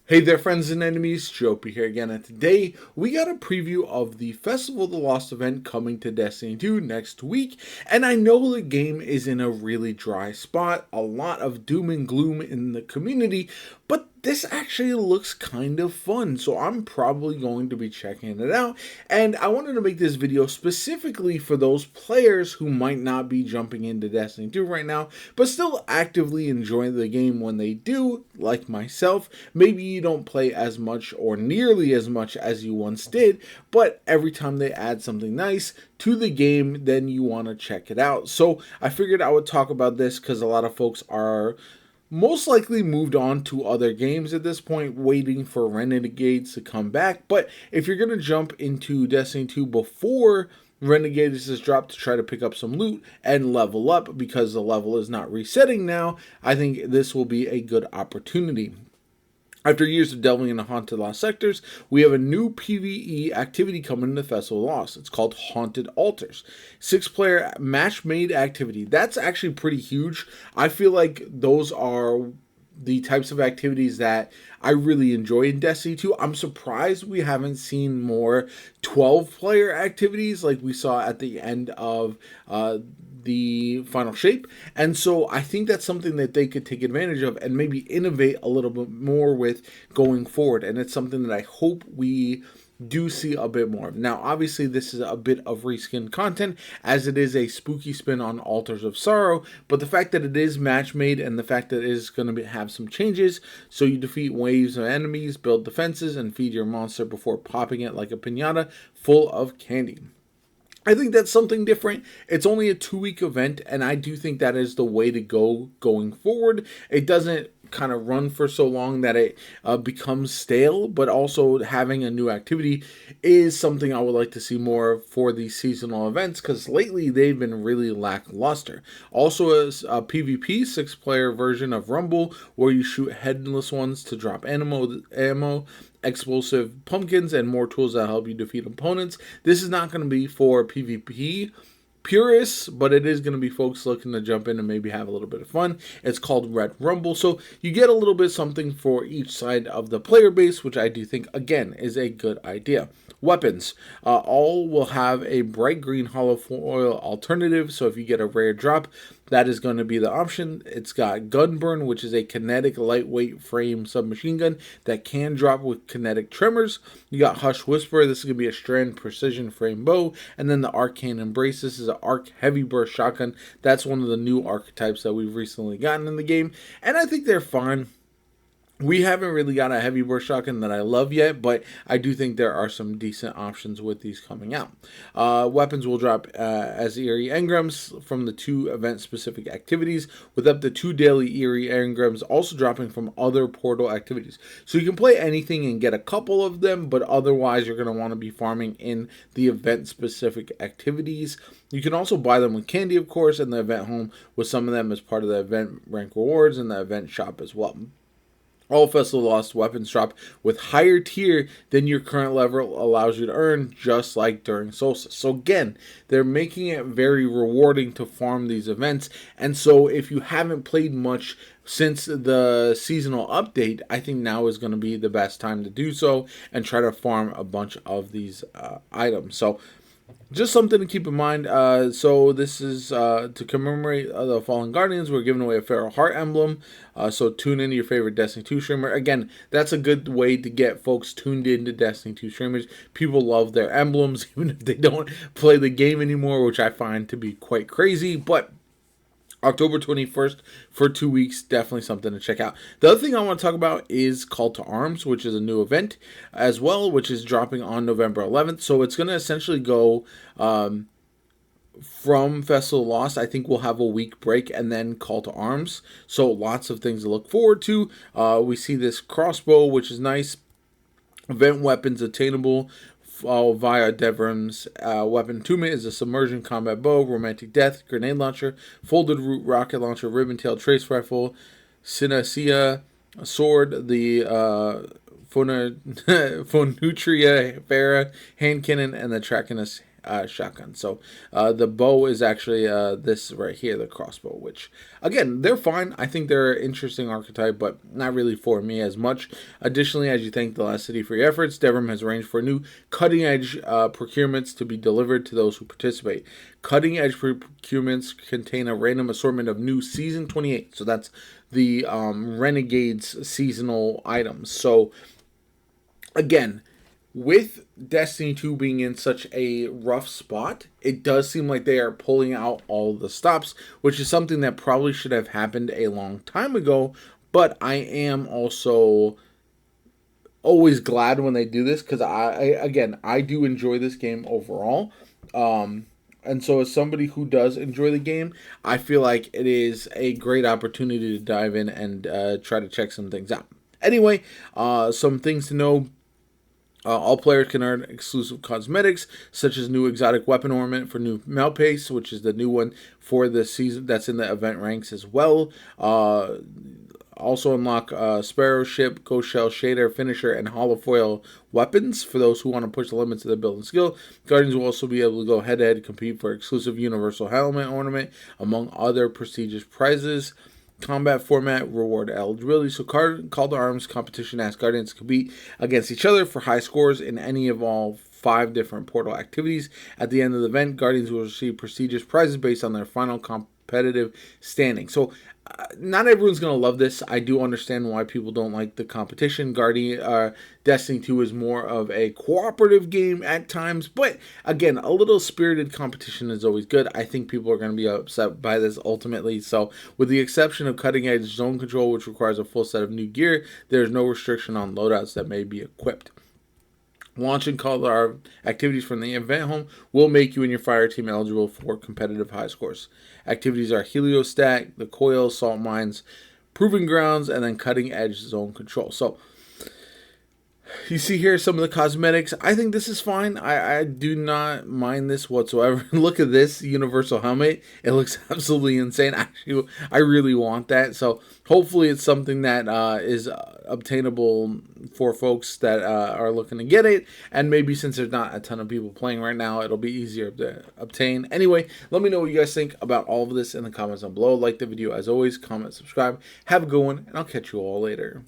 Hey there, friends and enemies, Jopi here again, and today we got a preview of the Festival of the Lost event coming to Destiny 2 next week, and I know the game is in a really dry spot, a lot of doom and gloom in the community, but this actually looks kind of fun, so I'm probably going to be checking it out, and I wanted to make this video specifically for those players who might not be jumping into Destiny 2 right now, but still actively enjoying the game when they do, like myself. Maybe you don't play as much or nearly as much as you once did, but every time they add something nice to the game, then you want to check it out. So I figured I would talk about this because a lot of folks are most likely moved on to other games at this point, waiting for Renegades to come back. But if you're going to jump into Destiny 2 before Renegades is dropped to try to pick up some loot and level up, because the level is not resetting now, I think this will be a good opportunity. After years of delving into Haunted Lost Sectors, we have a new PvE activity coming to Festival of Lost. It's called Haunted Altars. 6-player match-made activity. That's actually pretty huge. I feel like those are the types of activities that I really enjoy in Destiny 2. I'm surprised we haven't seen more 12-player activities like we saw at the end of the Final Shape, and so I think that's something that they could take advantage of and maybe innovate a little bit more with going forward, and it's something that I hope we do see a bit more of. Now, obviously, this is a bit of reskin content, as it is a spooky spin on Altars of Sorrow, but the fact that it is match-made and the fact that it is going to have some changes, so you defeat waves of enemies, build defenses, and feed your monster before popping it like a piñata full of candy. I think that's something different. It's only a 2-week event, and I do think that is the way to go going forward. It doesn't kind of run for so long that it becomes stale, but also having a new activity is something I would like to see more for these seasonal events, because lately they've been really lackluster. Also, a PvP 6-player version of Rumble, where you shoot headless ones to drop ammo, explosive pumpkins, and more tools that help you defeat opponents. This is not going to be for PvP purists, but it is going to be folks looking to jump in and maybe have a little bit of fun. It's called Red Rumble, so you get a little bit something for each side of the player base, which I do think, again, is a good idea. Weapons. All will have a bright green hollow foil alternative, so if you get a rare drop, that is going to be the option. It's got Gunburn, which is a kinetic lightweight frame submachine gun that can drop with kinetic tremors. You got Hush Whisper. This is going to be a strand precision frame bow. And then the Arcane Embrace. This is an arc heavy burst shotgun. That's one of the new archetypes that we've recently gotten in the game, and I think they're fine. We haven't really got a heavy burst shotgun that I love yet, but I do think there are some decent options with these coming out. Weapons will drop as Eerie Engrams from the 2 event-specific activities, with up to 2 daily Eerie Engrams also dropping from other portal activities. So you can play anything and get a couple of them, but otherwise you're going to want to be farming in the event-specific activities. You can also buy them with candy, of course, in the event home, with some of them as part of the event rank rewards and the event shop as well. All Festival Lost weapons drop with higher tier than your current level allows you to earn, just like during Solstice. So again, they're making it very rewarding to farm these events. And so if you haven't played much since the seasonal update, I think now is going to be the best time to do so and try to farm a bunch of these items. So just something to keep in mind. So this is to commemorate the Fallen Guardians. We're giving away a Feral Heart emblem. So tune into your favorite Destiny 2 streamer. Again, that's a good way to get folks tuned into Destiny 2 streamers. People love their emblems, even if they don't play the game anymore, which I find to be quite crazy. But October 21st for 2 weeks, definitely something to check out. The other thing I want to talk about is Call to Arms, which is a new event as well, which is dropping on November 11th. So it's going to essentially go from Festival Lost. I think we'll have a week break and then Call to Arms. So lots of things to look forward to. We see this crossbow, which is nice. Event weapons attainable via Devrim's weapon. Attunement is a submersion combat bow, romantic death, grenade launcher, folded root rocket launcher, ribbon tail trace rifle, Synacia sword, the Fonutria Farah hand cannon, and the Trakinus shotgun. So the bow is actually this right here, the crossbow, which again, they're fine. I think they're an interesting archetype, but not really for me as much. Additionally, as you thank the last city for your efforts, Devrim has arranged for new cutting-edge procurements to be delivered to those who participate. Cutting-edge procurements contain a random assortment of new Season 28. So that's the Renegades seasonal items. So again, with Destiny 2 being in such a rough spot, it does seem like they are pulling out all the stops, which is something that probably should have happened a long time ago. But I am also always glad when they do this, because I do enjoy this game overall. And so as somebody who does enjoy the game, I feel like it is a great opportunity to dive in and try to check some things out. Anyway, some things to know. All players can earn exclusive cosmetics, such as new exotic weapon ornament for new Malpace, which is the new one for the season that's in the event ranks as well. Also unlock Sparrow Ship, Ghost Shell, Shader, Finisher, and Holofoil weapons for those who want to push the limits of their build and skill. Guardians will also be able to go head-to-head and compete for exclusive Universal Helmet ornament, among other prestigious prizes. Combat format, reward eligibility. So Call to Arms competition asks Guardians to compete against each other for high scores in any of all 5 different portal activities. At the end of the event, Guardians will receive prestigious prizes based on their final competitive standing. So not everyone's going to love this. I do understand why people don't like the competition. Destiny 2 is more of a cooperative game at times, but again, a little spirited competition is always good. I think people are going to be upset by this ultimately. So with the exception of cutting-edge zone control, which requires a full set of new gear, there's no restriction on loadouts that may be equipped. Launching Call to Arms activities from the event home will make you and your fire team eligible for competitive high scores. Activities are Heliostat, the Coil, Salt Mines, Proving Grounds, and then Cutting Edge Zone Control. So you see here some of the cosmetics. I think this is fine. I do not mind this whatsoever. Look at this Universal Helmet. It looks absolutely insane. Actually, I really want that. So hopefully it's something that is obtainable for folks that are looking to get it. And maybe since there's not a ton of people playing right now, it'll be easier to obtain. Anyway, let me know what you guys think about all of this in the comments down below. Like the video as always. Comment, subscribe. Have a good one. And I'll catch you all later.